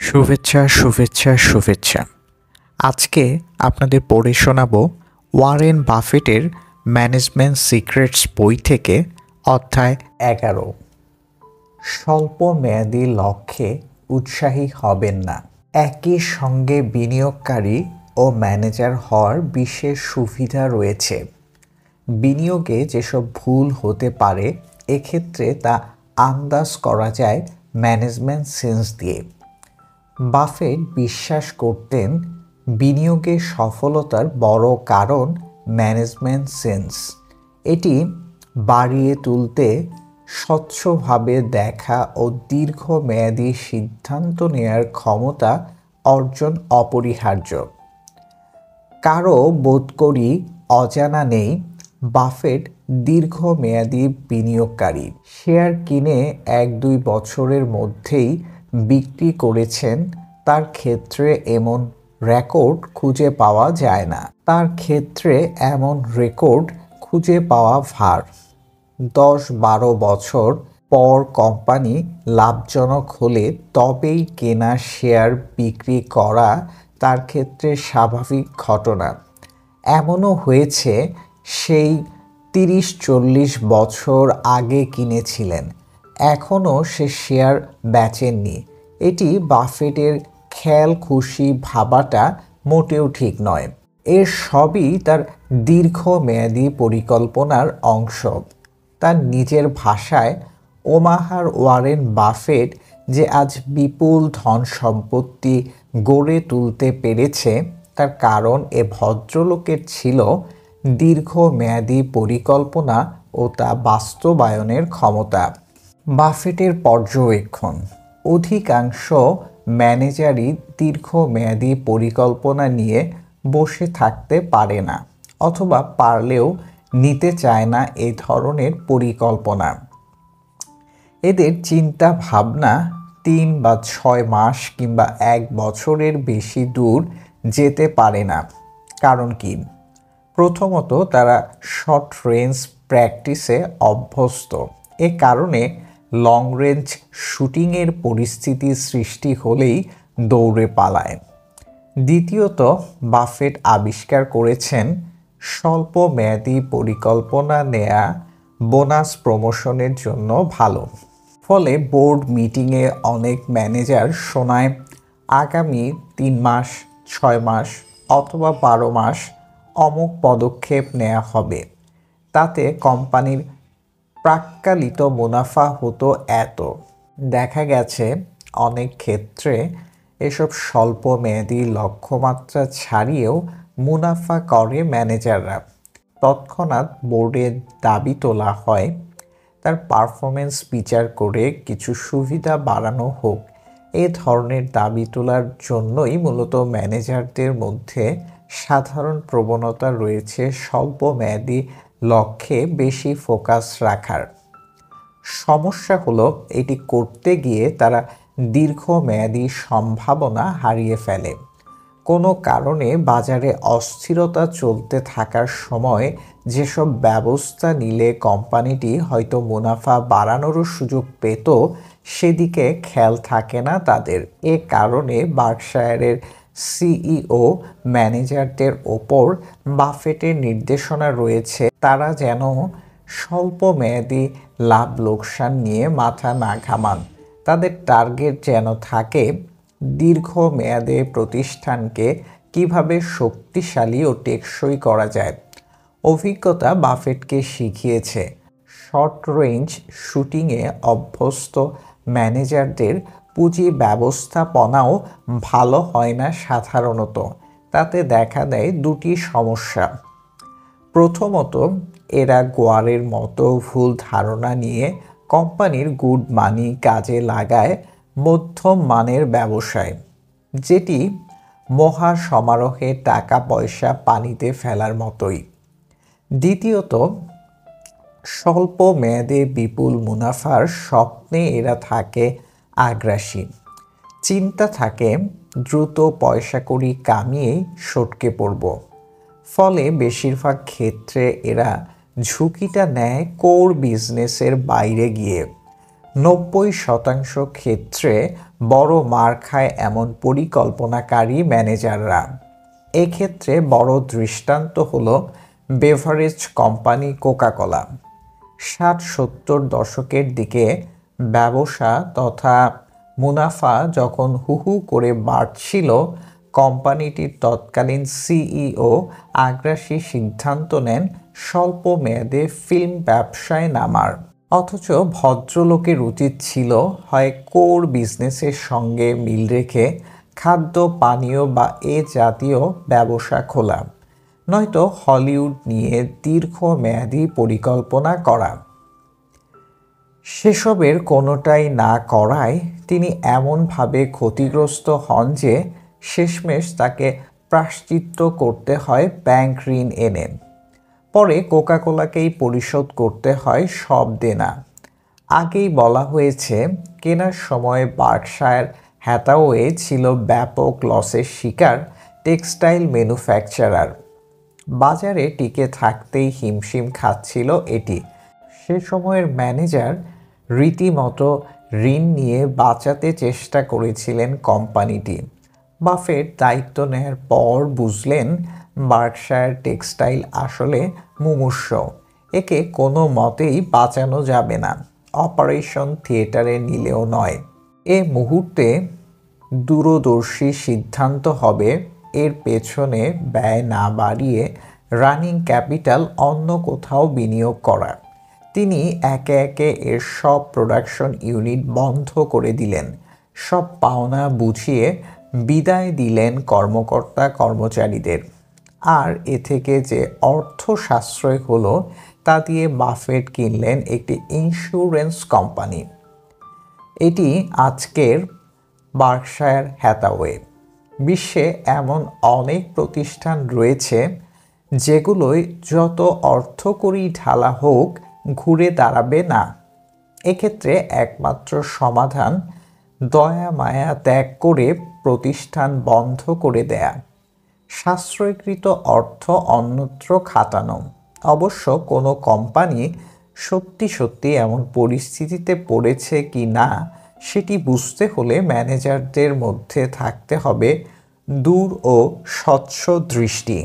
শুভেচ্ছা শুভেচ্ছা শুভেচ্ছা। আজকে আপনাদের পড়ে শোনাবো ওয়ারেন বাফেটের ম্যানেজমেন্ট সিক্রেটস বই থেকে অধ্যায় 11। স্বল্প মেয়াদী লক্ষ্যে উৎসাহী হবেন না। একই সঙ্গে বিনিয়োগকারী ও ম্যানেজার হওয়ার বিশেষ সুবিধা রয়েছে। বিনিয়োগে যেসব ভুল হতে পারে এক্ষেত্রে তা আন্দাজ করা যায় ম্যানেজমেন্ট সেন্স দিয়ে। বাফেট বিশ্বাস করতেন বিনিয়োগে সফলতার বড় কারণ ম্যানেজমেন্ট সেন্স। এটি বাড়িয়ে তুলতে স্বচ্ছভাবে দেখা ও দীর্ঘমেয়াদী সিদ্ধান্ত নেয়ার ক্ষমতা অর্জন অপরিহার্য। কারো বোধ করি অজানা নেই বাফেট দীর্ঘমেয়াদী বিনিয়োগকারী। শেয়ার কিনে 1-2 বছরের মধ্যেই বিক্রি করেছেন। তার ক্ষেত্রে এমন রেকর্ড খুঁজে পাওয়া যায় না। তার ক্ষেত্রে এমন রেকর্ড খুঁজে পাওয়া ভার। 10-12 বছর পর কোম্পানি লাভজনক হলে তবেই কেনা শেয়ার বিক্রি করা তার ক্ষেত্রে স্বাভাবিক ঘটনা। এমনও হয়েছে সেই 30-40 বছর আগে কিনেছিলেন, এখনও সে শেয়ার বেচেননি। এটি বাফেটের খেয়াল খুশি ভাবাটা মোটেও ঠিক নয়। এর সবই তার দীর্ঘমেয়াদী পরিকল্পনার অংশ। তার নিজের ভাষায় ওমাহার ওয়ারেন বাফেট যে আজ বিপুল ধন সম্পত্তি গড়ে তুলতে পেরেছে তার কারণ এ ভদ্রলোকের ছিল দীর্ঘমেয়াদী পরিকল্পনা ও তা বাস্তবায়নের ক্ষমতা। বাফেটের পর্যবেক্ষণ, অধিকাংশ ম্যানেজারই দীর্ঘমেয়াদী পরিকল্পনা নিয়ে বসে থাকতে পারে না, অথবা পারলেও নিতে চায় না এ ধরনের পরিকল্পনা। এদের চিন্তা ভাবনা 3 বা 6 মাস কিংবা 1 বছরের বেশি দূর যেতে পারে না। কারণ কি? প্রথমত, তারা শর্ট রেঞ্জ প্র্যাকটিসে অভ্যস্ত। এ কারণে লং রেঞ্জ শুটিংয়ের পরিস্থিতি সৃষ্টি হলেই দৌড়ে পালায়। দ্বিতীয়ত, বাফেট আবিষ্কার করেছেন স্বল্প মেয়াদী পরিকল্পনা নেয়া বোনাস প্রমোশনের জন্য ভালো। ফলে বোর্ড মিটিংয়ে অনেক ম্যানেজার শোনায় আগামী 3 মাস, 6 মাস অথবা 12 মাস অমুক পদক্ষেপ নেওয়া হবে। তাতে কোম্পানির প্রাক্কালিত মুনাফা হতো এত। দেখা গেছে অনেক ক্ষেত্রে এসব স্বল্প মেয়াদী লক্ষ্যমাত্রা ছাড়িয়েও মুনাফা করে ম্যানেজাররা। তৎক্ষণাৎ বোর্ডে দাবি তোলা হয় তার পারফরমেন্স বিচার করে কিছু সুবিধা বাড়ানো হোক। এ ধরনের দাবি তোলার জন্যই মূলত ম্যানেজারদের মধ্যে সাধারণ প্রবণতা রয়েছে স্বল্প মেয়াদী লক্ষ্যে বেশি ফোকাস রাখার। সমস্যা হলো এটি করতে গিয়ে তারা দীর্ঘমেয়াদী সম্ভাবনা হারিয়ে ফেলে। কোনো কারণে বাজারে অস্থিরতা চলতে থাকার সময় যেসব ব্যবস্থা নিলে কোম্পানিটি হয়তো মুনাফা বাড়ানোরও সুযোগ পেত, সেদিকে খেয়াল থাকে না তাদের। এ কারণে বার্কশায়ারের সিইও ম্যানেজারদের ওপর বাফেটের নির্দেশনা রয়েছে তারা যেন স্বল্প মেয়াদী লাভ লোকসান নিয়ে মাথা না ঘামান। তাদের টার্গেট যেন থাকে দীর্ঘমেয়াদে প্রতিষ্ঠানকে কিভাবে শক্তিশালী ও টেকসই করা যায়। অভিজ্ঞতা বাফেটকে শিখিয়েছে শর্ট রেঞ্জ শুটিংয়ে অভ্যস্ত ম্যানেজারদের পুঁজি ব্যবস্থাপনাও ভালো হয় না সাধারণত। তাতে দেখা দেয় দুটি সমস্যা। প্রথমত, এরা গোয়ারের মতো ভুল ধারণা নিয়ে কোম্পানির গুড মানি কাজে লাগায় মধ্যম মানের ব্যবসায়, যেটি মহা সমারোহে টাকা পয়সা পানিতে ফেলার মতোই। দ্বিতীয়ত, স্বল্প মেয়াদে বিপুল মুনাফার স্বপ্নে এরা থাকে আগ্রাসী। চিন্তা থাকে দ্রুত পয়সা কড়ি কামিয়ে সটকে পড়ব। ফলে বেশিরভাগ ক্ষেত্রে এরা ঝুঁকিটা নেয় কোর বিজনেসের বাইরে গিয়ে। 90% ক্ষেত্রে বড় মার খায় এমন পরিকল্পনাকারী ম্যানেজাররা। এক্ষেত্রে বড় দৃষ্টান্ত হলো বেভারেজ কোম্পানি কোকাকোলা। 60-70 দশকের দিকে ব্যবসা তথা মুনাফা যখন হু হু করে বাড়ছিল, কোম্পানিটির তৎকালীন সিইও আগ্রাসী সিদ্ধান্ত নেন স্বল্প মেয়াদে ফিল্ম ব্যবসায় নামার। অথচ ভদ্রলোকের উচিত ছিল হয় কোর বিজনেসের সঙ্গে মিল রেখে খাদ্য পানীয় বা এ জাতীয় ব্যবসা খোলা, নয়তো হলিউড নিয়ে দীর্ঘমেয়াদী পরিকল্পনা করা। সেসবের কোনোটাই না করায় তিনি এমনভাবে ক্ষতিগ্রস্ত হন যে শেষমেশ তাকে প্রায়শ্চিত্ত করতে হয় ব্যাংক ঋণ এনে। পরে কোকাকোলাকেই পরিশোধ করতে হয় সব দেনা। আগেই বলা হয়েছে, কেনার সময় বার্কশায়ার হ্যাথাওয়ে ছিল ব্যাপক লসের শিকার টেক্সটাইল ম্যানুফ্যাকচারার। বাজারে টিকে থাকতেই হিমশিম খাচ্ছিল এটি। সে সময়ের ম্যানেজার রীতিমতো ঋণ নিয়ে বাঁচাতে চেষ্টা করেছিলেন কোম্পানিটি। বাফেট দায়িত্ব নেয়ার পর বুঝলেন বার্কশায়ার টেক্সটাইল আসলে মুমূর্ষ, একে কোনো মতেই বাঁচানো যাবে না, অপারেশন থিয়েটারে নিলেও নয়। এ মুহূর্তে দূরদর্শী সিদ্ধান্ত হবে এর পেছনে ব্যয় না বাড়িয়ে রানিং ক্যাপিটাল অন্য কোথাও বিনিয়োগ করা। তিনি একে একে এর সব প্রোডাকশন ইউনিট বন্ধ করে দিলেন, সব পাওনা বুঝিয়ে বিদায় দিলেন কর্মকর্তা কর্মচারীদের। আর এ থেকে যে অর্থ সাশ্রয় হলো তা দিয়ে বাফেট কিনলেন একটি ইন্স্যুরেন্স কোম্পানি। এটি আজকের বার্কশায়ার হ্যাথাওয়ে। বিশ্বে এমন অনেক প্রতিষ্ঠান রয়েছে যেগুলোই যত অর্থকরী ঢালা হোক ঘুরে দাঁড়াবে না। এক্ষেত্রে একমাত্র সমাধান দয়া মায়া ত্যাগ করে প্রতিষ্ঠান বন্ধ করে দেয়া, সাশ্রয়কৃত অর্থ অন্যত্র খাটানো। অবশ্য কোনো কোম্পানি সত্যি সত্যি এমন পরিস্থিতিতে পড়েছে কি না সেটি বুঝতে হলে ম্যানেজারদের মধ্যে থাকতে হবে দূর ও স্বচ্ছ দৃষ্টি।